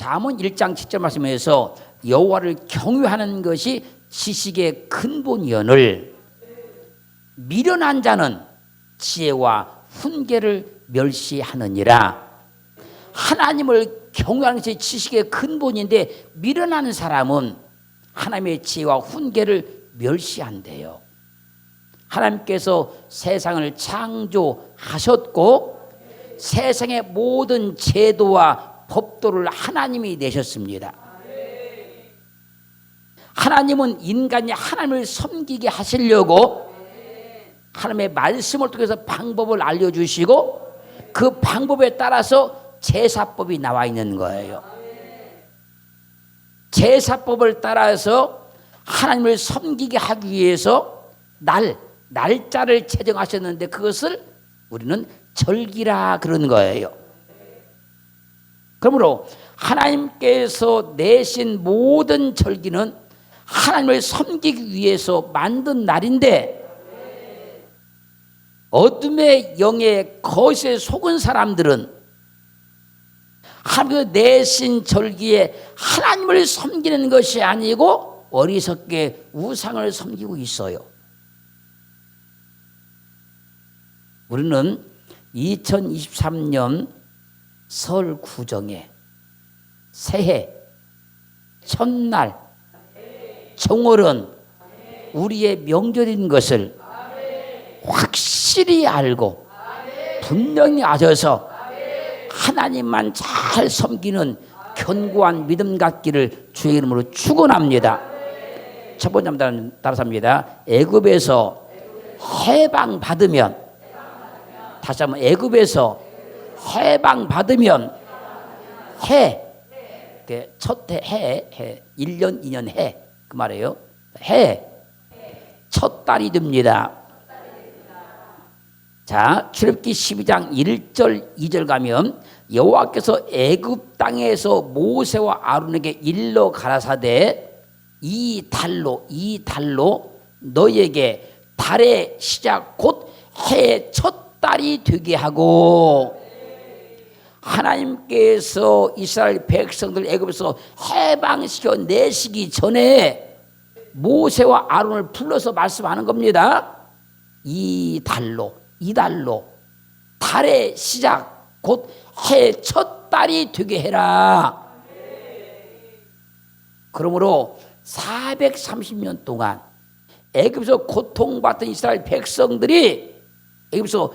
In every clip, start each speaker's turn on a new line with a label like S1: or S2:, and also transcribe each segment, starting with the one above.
S1: 잠언 1장 7절 말씀에서 여호와를 경외하는 것이 지식의 근본이오늘 미련한 자는 지혜와 훈계를 멸시하느니라. 하나님을 경외하는 것이 지식의 근본인데 미련한 사람은 하나님의 지혜와 훈계를 멸시한대요. 하나님께서 세상을 창조하셨고 세상의 모든 제도와 법도를 하나님이 내셨습니다. 하나님은 인간이 하나님을 섬기게 하시려고 하나님의 말씀을 통해서 방법을 알려주시고 그 방법에 따라서 제사법이 나와 있는 거예요. 제사법을 따라서 하나님을 섬기게 하기 위해서 날짜를 제정하셨는데 그것을 우리는 절기라 그런 거예요. 그러므로 하나님께서 내신 모든 절기는 하나님을 섬기기 위해서 만든 날인데 어둠의 영의 거짓에 속은 사람들은 하나님께서 내신 절기에 하나님을 섬기는 것이 아니고 어리석게 우상을 섬기고 있어요. 우리는 2023년 설 구정에 새해 첫날 정월은 우리의 명절인 것을 확실히 알고 분명히 아셔서 하나님만 잘 섬기는 견고한 믿음 갖기를 주의 이름으로 축원합니다. 첫 번째 따라삽니다. 애굽에서 해방 받으면, 다시 한번 애굽에서 해방 받으면 첫 해 1년 2년 해 그 말이에요. 첫 달이 됩니다. 자, 출애굽기 12장 1절 2절 가면 여호와께서 애굽 땅에서 모세와 아론에게 일러 가라사대 이 달로 너희에게 달의 시작 곧 해의 첫 달이 되게 하고, 하나님께서 이스라엘 백성들 애굽에서 해방시켜 내시기 전에 모세와 아론을 불러서 말씀하는 겁니다. 이 달로 달의 시작 곧 해의 첫 달이 되게 해라. 그러므로 430년 동안 애굽에서 고통받던 이스라엘 백성들이 애굽에서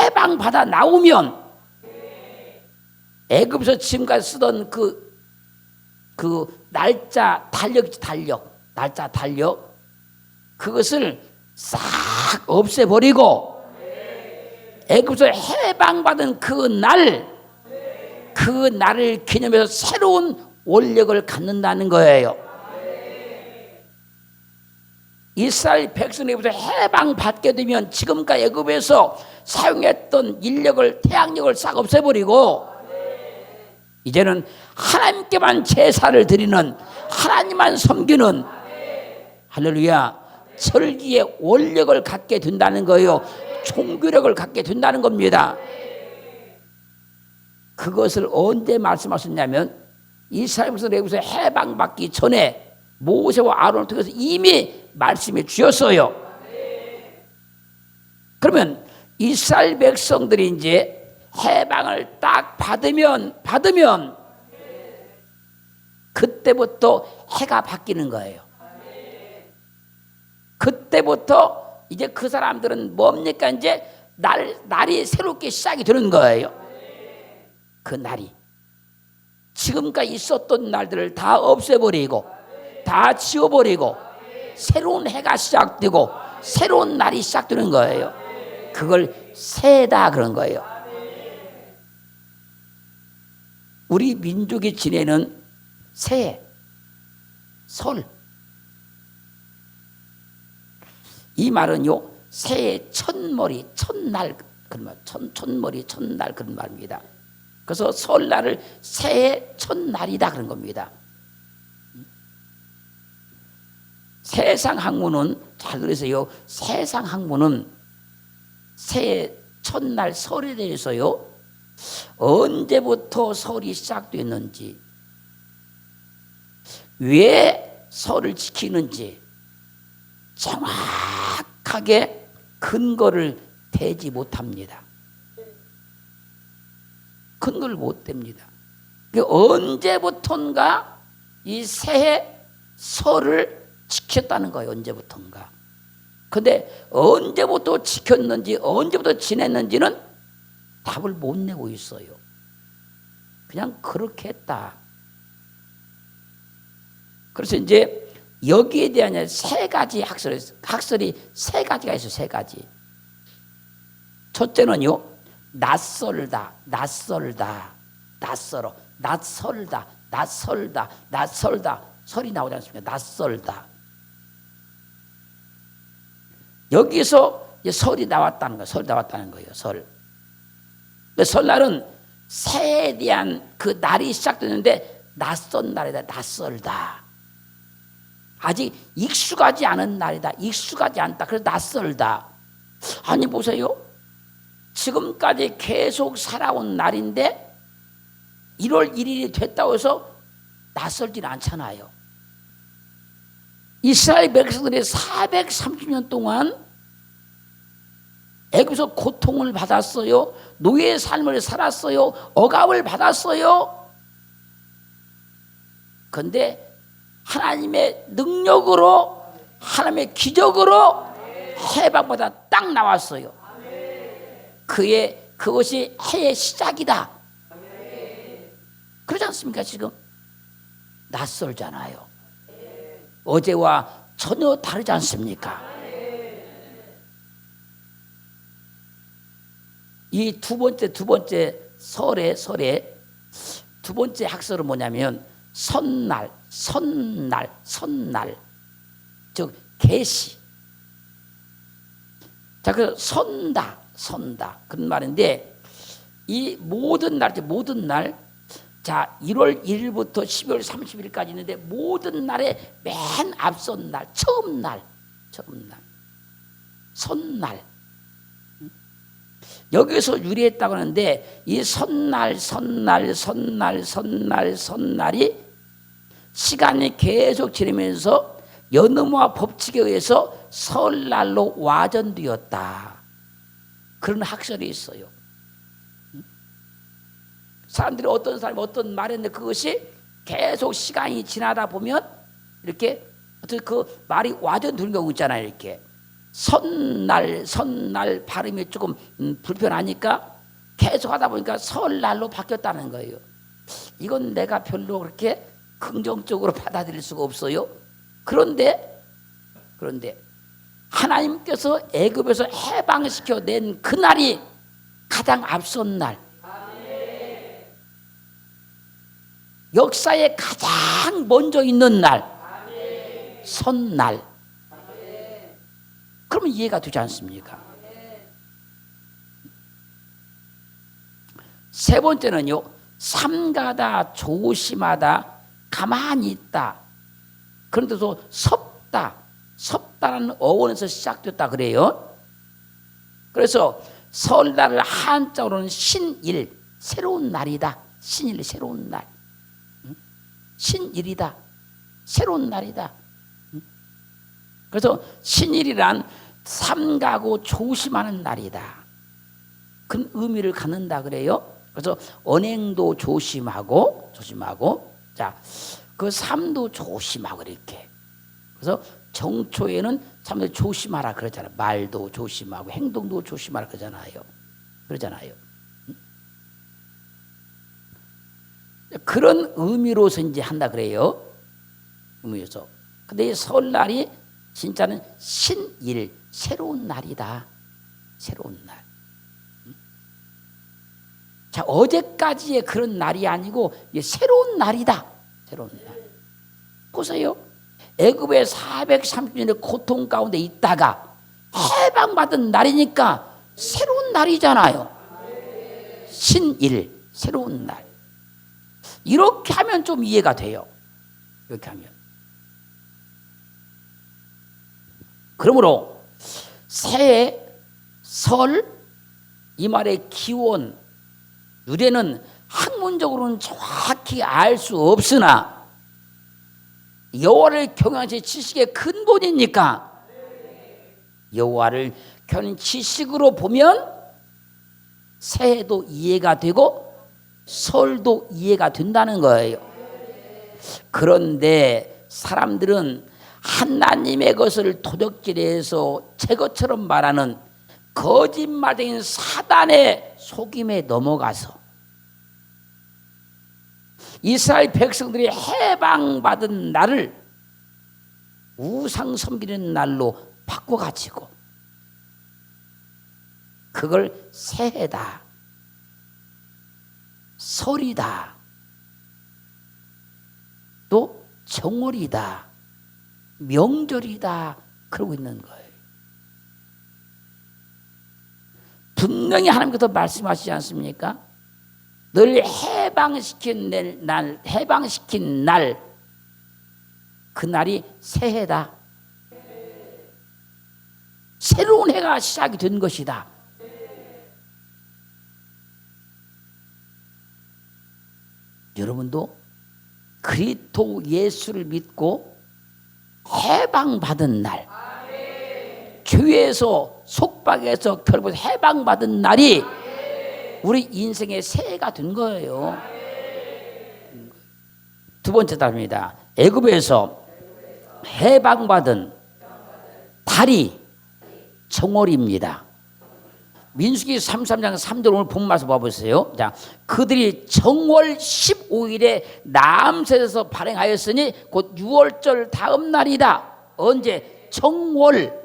S1: 해방받아 나오면 애굽에서 지금까지 쓰던 그 날짜 달력 그것을 싹 없애버리고 애굽에서 해방받은 그 날을 기념해서 새로운 원력을 갖는다는 거예요. 이스라엘 백성에게서 해방받게 되면 지금까지 애굽에서 사용했던 인력을 태양력을 싹 없애버리고 이제는 하나님께만 제사를 드리는, 하나님만 섬기는, 할렐루야, 절기의 원력을 갖게 된다는 거예요. 종교력을 갖게 된다는 겁니다. 그것을 언제 말씀하셨냐면 이스라엘 백성에게서 해방받기 전에 모세와 아론을 통해서 이미 말씀해 주셨어요. 그러면 이스라엘 백성들이 이제 해방을 딱 받으면 그때부터 해가 바뀌는 거예요. 그때부터 이제 그 사람들은 뭡니까? 이제 날이 새롭게 시작이 되는 거예요. 그 날이 지금까지 있었던 날들을 다 없애버리고 다 지워버리고 새로운 해가 시작되고 새로운 날이 시작되는 거예요. 그걸 새다 그런 거예요. 우리 민족이 지내는 새해, 설, 이 말은요 새해 첫머리, 첫날 그런 말, 첫머리, 첫날 그런 말입니다. 그래서 설날을 새해 첫날이다 그런 겁니다. 세상 학문은 잘 들으세요. 세상 학문은 새해 첫날 설에 대해서요 언제부터 설이 시작됐는지 왜 설을 지키는지 정확하게 근거를 대지 못합니다. 근거를 못 댑니다. 언제부턴가 이 새해 설을 지켰다는 거예요. 언제부턴가. 근데 언제부터 지켰는지 언제부터 지냈는지는 답을 못 내고 있어요. 그냥 그렇게 했다. 그래서 이제 여기에 대한 세 가지 학설이 세 가지가 있어요. 세 가지. 첫째는요, 낯설다, 설이 나오지 않습니까? 낯설다. 여기서 설이 나왔다는 거예요. 설이 나왔다는 거예요. 설. 설날은 새해에 대한 그 날이 시작되는데 낯선 날이다. 낯설다. 아직 익숙하지 않은 날이다. 익숙하지 않다. 그래서 낯설다. 아니 보세요. 지금까지 계속 살아온 날인데 1월 1일이 됐다고 해서 낯설지는 않잖아요. 이스라엘 백성들이 430년 동안 애굽에서 고통을 받았어요. 노예의 삶을 살았어요. 억압을 받았어요. 그런데 하나님의 능력으로, 하나님의 기적으로 해방받아 딱 나왔어요. 그것이 해의 시작이다. 그렇지 않습니까? 지금 낯설잖아요. 어제와 전혀 다르지 않습니까? 이 두 번째 설의 두 번째 학설은 뭐냐면 선날, 즉 계시. 자, 그 선다 그런 말인데 이 모든 날, 자 1월 1일부터 12월 30일까지 있는데 모든 날에 맨 앞선 날, 처음 날, 선날. 여기서 유래했다고 하는데 이 선날이 시간이 계속 지나면서 연음과 법칙에 의해서 설날로 와전되었다. 그런 학설이 있어요. 사람들이 어떤 사람이 어떤 말했는데 그것이 계속 시간이 지나다 보면 이렇게 그 말이 와전되는 경우 있잖아요. 이렇게 선날 발음이 조금 불편하니까 계속 하다 보니까 설날로 바뀌었다는 거예요. 이건 내가 별로 그렇게 긍정적으로 받아들일 수가 없어요. 그런데 하나님께서 애굽에서 해방시켜 낸 그날이 가장 앞선 날, 역사에 가장 먼저 있는 날, 선날. 그러면 이해가 되지 않습니까? 세 번째는요, 삼가다, 조심하다, 가만히 있다. 그런데도 섭다라는 어원에서 시작됐다 그래요. 그래서 설날을 한자로는 신일, 새로운 날이다. 신일, 새로운 날. 신일이다. 새로운 날이다. 그래서 신일이란 삼가고 조심하는 날이다. 그런 의미를 갖는다 그래요. 그래서 언행도 조심하고, 자, 그 삶도 조심하고 이렇게. 그래서 정초에는 참 조심하라 그러잖아요. 말도 조심하고 행동도 조심하라 그러잖아요. 그런 의미로서 이제 한다 그래요. 의미에서. 근데 이 설날이 진짜는 신일, 새로운 날이다. 새로운 날. 자, 어제까지의 그런 날이 아니고 새로운 날이다. 새로운 날. 보세요. 애굽의 430년의 고통 가운데 있다가 해방받은 날이니까 새로운 날이잖아요. 신일, 새로운 날. 이렇게 하면 좀 이해가 돼요. 이렇게 하면. 그러므로 새해, 설, 이 말의 기원, 유래는 학문적으로는 정확히 알 수 없으나 여호와를 경외하는 지식의 근본이니까 여호와를 경외하는 지식으로 보면 새해도 이해가 되고 설도 이해가 된다는 거예요. 그런데 사람들은 하나님의 것을 도적질해서 제 것처럼 말하는 거짓말쟁인 사단의 속임에 넘어가서 이스라엘 백성들이 해방받은 날을 우상 섬기는 날로 바꿔가지고 그걸 새해다, 설이다, 또 정월이다, 명절이다 그러고 있는 거예요. 분명히 하나님께서 말씀하시지 않습니까? 널 해방시킨 날, 그날이 새해다. 새로운 해가 시작이 된 것이다. 여러분도 그리스도 예수를 믿고 해방받은 날, 죄에서 속박에서 결국 해방받은 날이 우리 인생의 새해가 된 거예요. 두 번째 답입니다. 애굽에서 해방받은 달이 정월입니다. 민수기 33장 3절 오늘 본 말씀 봐보세요. 자, 그들이 정월 15일에 남셋에서 발행하였으니 곧 6월절 다음 날이다. 언제? 정월.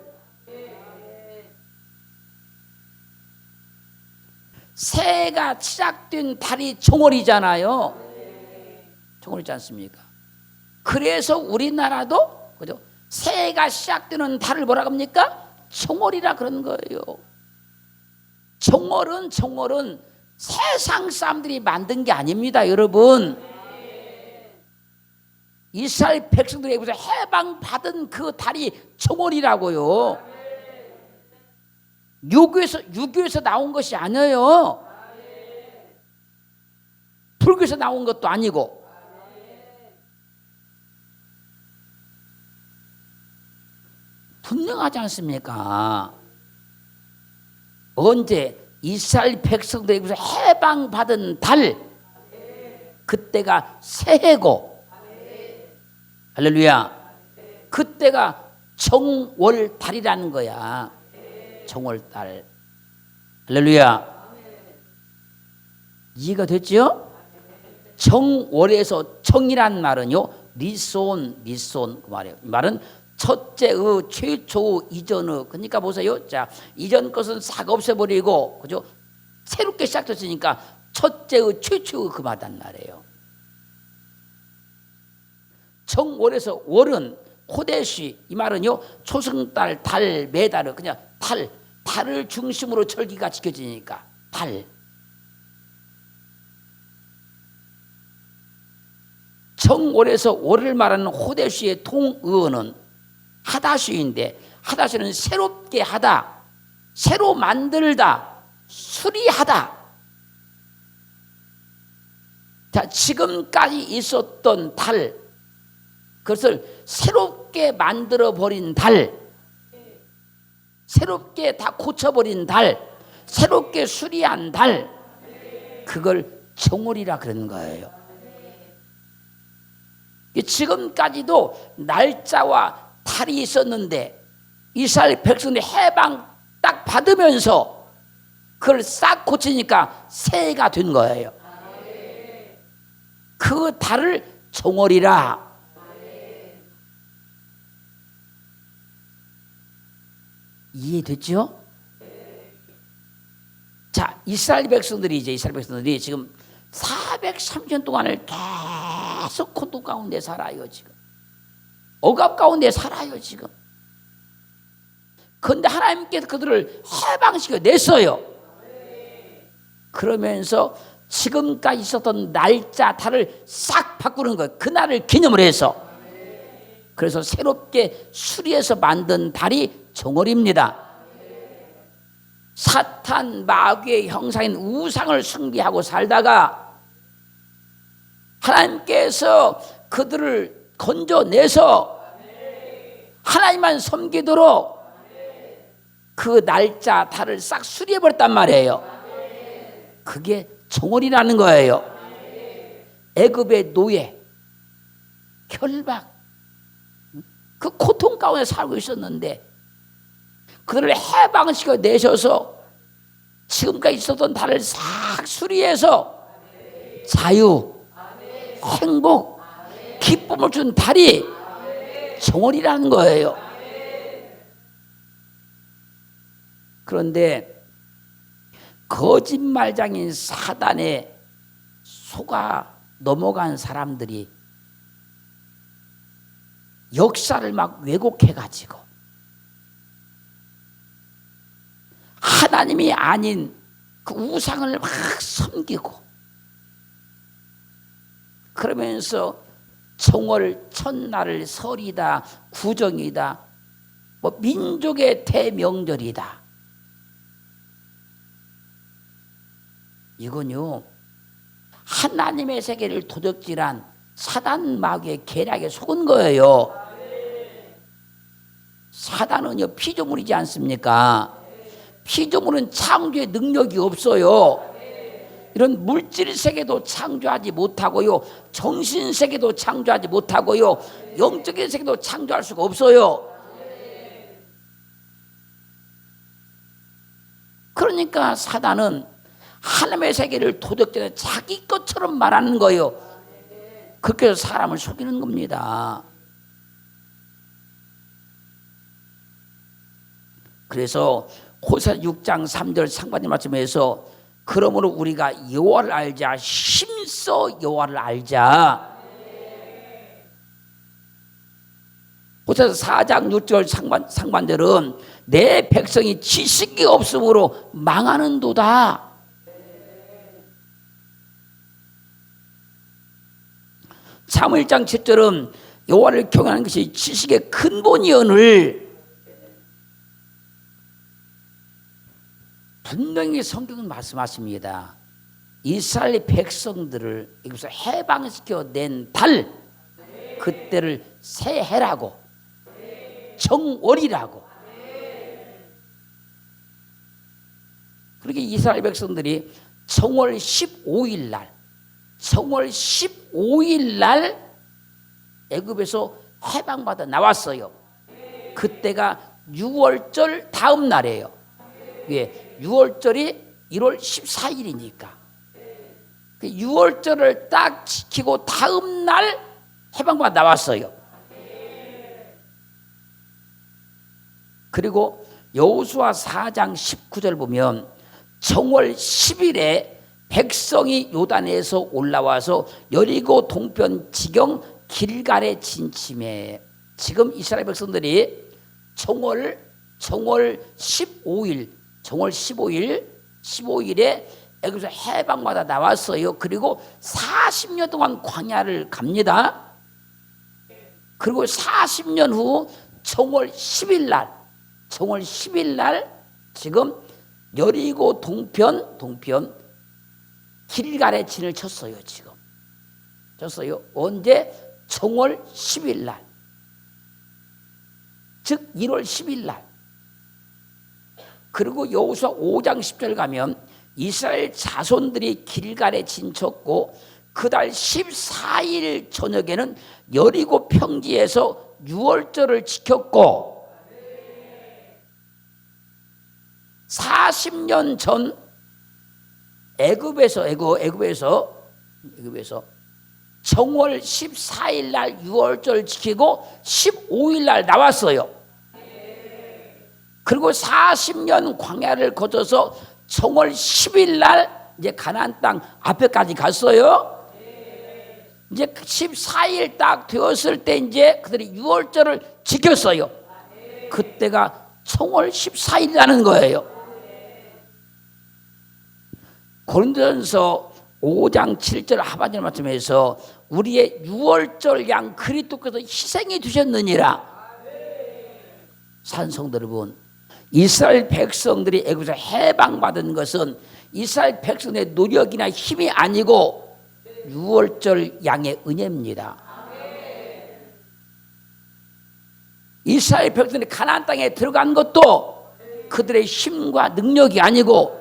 S1: 새해가 시작된 달이 정월이잖아요. 정월이지 않습니까? 그래서 우리나라도 그죠? 새해가 시작되는 달을 뭐라 합니까? 정월이라 그런 거예요. 정월은 세상 사람들이 만든 게 아닙니다, 여러분. 이스라엘 백성들에게서 해방받은 그 달이 정월이라고요. 유교에서 나온 것이 아니에요. 불교에서 나온 것도 아니고. 분명하지 않습니까? 언제 이스라엘 백성들에게서 해방받은 달, 그때가 새해고, 할렐루야, 그때가 정월달이라는 거야. 정월달. 할렐루야. 이해가 됐죠? 정월에서 정이란 말은요, 리손 그 말이에요. 이 말은 첫째의 최초의 이전의, 그러니까 보세요. 자, 이전 것은 싹 없애버리고, 그죠? 새롭게 시작됐으니까 첫째의 최초의 그 말단 말이에요. 정월에서 월은 호데시, 이 말은요, 초승달, 달, 매달, 그냥 달을 중심으로 절기가 지켜지니까 달. 정월에서 월을 말하는 호데시의 통의어는 하다시인데, 하다시는 새롭게 하다, 새로 만들다, 수리하다. 자, 지금까지 있었던 달, 그것을 새롭게 만들어버린 달, 새롭게 다 고쳐버린 달, 새롭게 수리한 달, 그걸 정월이라 그러는 거예요. 지금까지도 날짜와 달이 있었는데 이스라엘 백성들이 해방 딱 받으면서 그걸 싹 고치니까 새해가 된 거예요. 그 달을 정월이라. 이해됐죠? 자, 이스라엘 백성들이 지금 430년 동안을 계속 고통 가운데 살아요. 지금 억압 가운데 살아요. 지금. 그런데 하나님께서 그들을 해방시켜 냈어요. 그러면서 지금까지 있었던 날짜 달을 싹 바꾸는 거예요. 그날을 기념을 해서. 그래서 새롭게 수리해서 만든 달이 정월입니다. 사탄 마귀의 형상인 우상을 숭배하고 살다가 하나님께서 그들을 건져내서 하나님만 섬기도록 그 날짜 달을 싹 수리해버렸단 말이에요. 그게 정월이라는 거예요. 애굽의 노예, 결박, 그 고통 가운데 살고 있었는데 그들을 해방시켜 내셔서 지금까지 있었던 달을 싹 수리해서 자유, 행복, 기쁨을 준 달이 정월이라는 거예요. 그런데 거짓말장인 사단에 속아 넘어간 사람들이 역사를 막 왜곡해가지고 하나님이 아닌 그 우상을 막 섬기고 그러면서 정월 첫날을 설이다, 구정이다, 뭐 민족의 대명절이다. 이건요 하나님의 세계를 도적질한 사단 마귀의 계략에 속은 거예요. 사단은요 피조물이지 않습니까? 피조물은 창조의 능력이 없어요. 이런 물질 세계도 창조하지 못하고요, 정신 세계도 창조하지 못하고요, 영적인 세계도 창조할 수가 없어요. 그러니까 사단은 하나님의 세계를 도적질해 자기 것처럼 말하는 거예요. 그렇게 해서 사람을 속이는 겁니다. 그래서 호세아서 6장 3절 상반절 말씀에서 그러므로 우리가 여호와를 알자, 힘써 여호와를 알자. 호세아서 4장 6절 상반절은 내 백성이 지식이 없으므로 망하는도다. 사무엘 1장 7절은 여호와를 경외하는 것이 지식의 근본이오늘. 분명히 성경은 말씀하십니다. 이스라엘 백성들을 여기서 해방시켜 낸 달, 그때를 새해라고, 정월이라고. 그렇게 이스라엘 백성들이 정월 15일 날, 정월 15일 날 애굽에서 해방받아 나왔어요. 그때가 6월절 다음 날이에요. 왜? 6월절이 1월 14일이니까 6월절을 딱 지키고 다음 날 해방받아 나왔어요. 그리고 여호수아 4장 19절 보면 정월 10일에 백성이 요단에서 올라와서 여리고 동편 지경 길갈에 진침해. 지금 이스라엘 백성들이 정월 15일, 정월 15일에 애굽에서 해방받아 나왔어요. 그리고 40년 동안 광야를 갑니다. 그리고 40년 후 정월 10일 날 지금 여리고 동편 길갈에 진을 쳤어요. 지금 쳤어요. 언제? 정월 10일 날, 즉 1월 10일 날. 그리고 여호수아 5장 10절 가면 이스라엘 자손들이 길갈에 진쳤고 그달 14일 저녁에는 여리고 평지에서 6월절을 지켰고 40년 전 애굽에서 정월 14일 날 6월절 지키고 15일 날 나왔어요. 그리고 40년 광야를 거쳐서 정월 10일 날 이제 가나안 땅 앞에까지 갔어요. 이제 14일 딱 되었을 때 이제 그들이 6월절을 지켰어요. 그때가 정월 14일이라는 거예요. 고린도전서 5장 7절 하반절 말씀에서 우리의 6월절 양 그리스도께서 희생해 주셨느니라. 산성도 여러분, 이스라엘 백성들이 애굽에서 해방받은 것은 이스라엘 백성의 노력이나 힘이 아니고 6월절 양의 은혜입니다. 이스라엘 백성들이 가나안 땅에 들어간 것도 그들의 힘과 능력이 아니고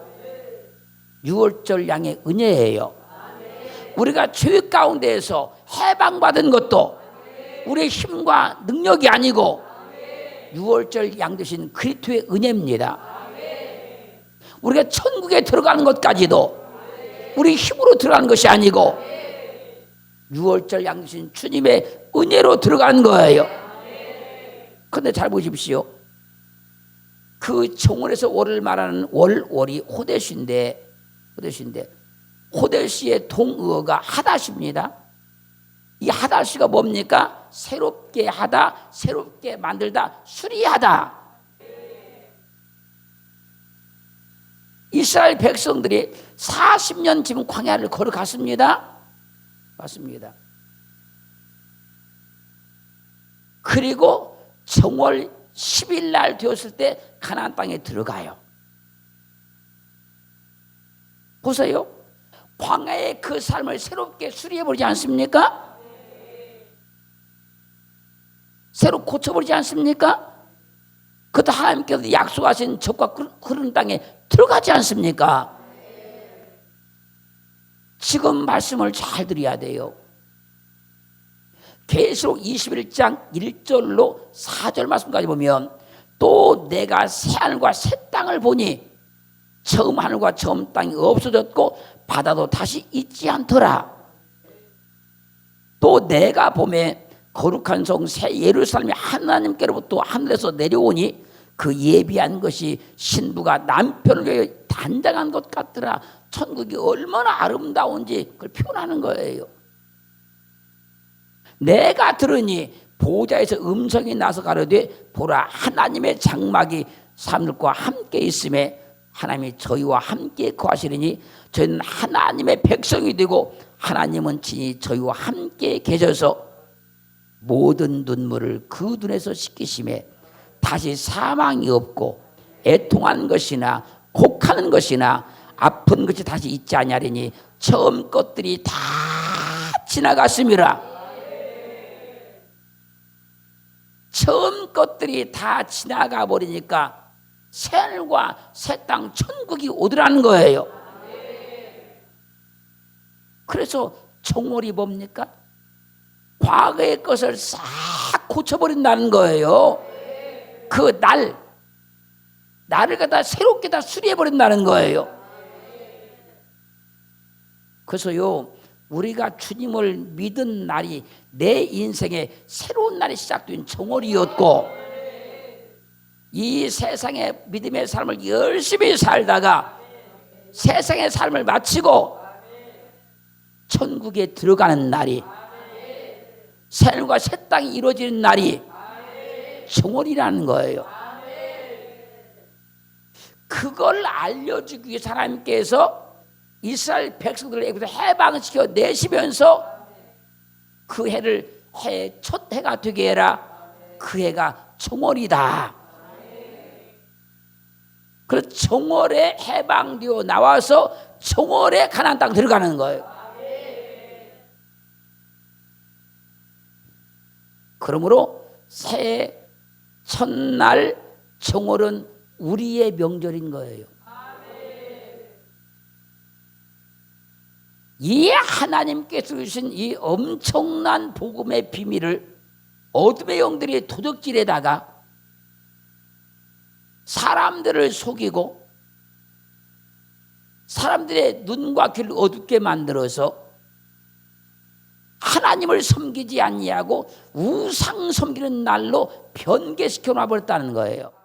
S1: 유월절 양의 은혜예요. 우리가 죄 가운데에서 해방받은 것도 우리의 힘과 능력이 아니고 유월절 양 되신 그리스도의 은혜입니다. 우리가 천국에 들어가는 것까지도 우리 힘으로 들어가는 것이 아니고 유월절 양 되신 주님의 은혜로 들어간 거예요. 그런데 잘 보십시오. 그 정월에서 월을 말하는 월이 호데시인데 호데시의 동의어가 하닷입니다. 이 하닷이가 뭡니까? 새롭게 하다, 새롭게 만들다, 수리하다. 이스라엘 백성들이 40년 지금 광야를 걸어갔습니다. 맞습니다. 그리고 정월 10일 날 되었을 때 가나안 땅에 들어가요. 보세요. 광야의 그 삶을 새롭게 수리해버리지 않습니까? 새로 고쳐버리지 않습니까? 그것도 하나님께서 약속하신 적과 그런 땅에 들어가지 않습니까? 지금 말씀을 잘 드려야 돼요. 계시록 21장 1절로 4절 말씀까지 보면 또 내가 새하늘과 새 땅을 보니 처음 하늘과 처음 땅이 없어졌고 바다도 다시 있지 않더라. 또 내가 보매 거룩한 성 새 예루살렘이 하나님께로부터 하늘에서 내려오니 그 예비한 것이 신부가 남편을 위해 단장한 것 같더라. 천국이 얼마나 아름다운지 그걸 표현하는 거예요. 내가 들으니 보좌에서 음성이 나서 가로되 보라 하나님의 장막이 사람들과 함께 있음에 하나님이 저희와 함께 거하시리니 저희는 하나님의 백성이 되고 하나님은 친히 저희와 함께 계셔서 모든 눈물을 그 눈에서 씻기심에 다시 사망이 없고 애통하는 것이나 곡하는 것이나 아픈 것이 다시 있지 아니하리니 처음 것들이 다 지나갔음이라. 처음 것들이 다 지나가 버리니까 새하늘과 새 땅 천국이 오더라는 거예요. 그래서 정월이 뭡니까? 과거의 것을 싹 고쳐버린다는 거예요. 그 나를 갖다 새롭게 다 수리해버린다는 거예요. 그래서요, 우리가 주님을 믿은 날이 내 인생의 새로운 날이 시작된 정월이었고, 이 세상의 믿음의 삶을 열심히 살다가 세상의 삶을 마치고 천국에 들어가는 날이, 새하늘과 새 땅이 이루어지는 날이 정월이라는 거예요. 그걸 알려주기 위해서 하나님께서 이스라엘 백성들을 애굽에서 해방시켜 내시면서 그 해를 첫 해가 되게 해라. 그 해가 정월이다. 그래서 정월에 해방되어 나와서 정월에 가나안 땅 들어가는 거예요. 그러므로 새해 첫날 정월은 우리의 명절인 거예요. 이 하나님께서 주신 이 엄청난 복음의 비밀을 어둠의 영들이 도적질에다가 사람들을 속이고 사람들의 눈과 귀를 어둡게 만들어서 하나님을 섬기지 아니하고 우상 섬기는 날로 변개시켜 놔버렸다는 거예요.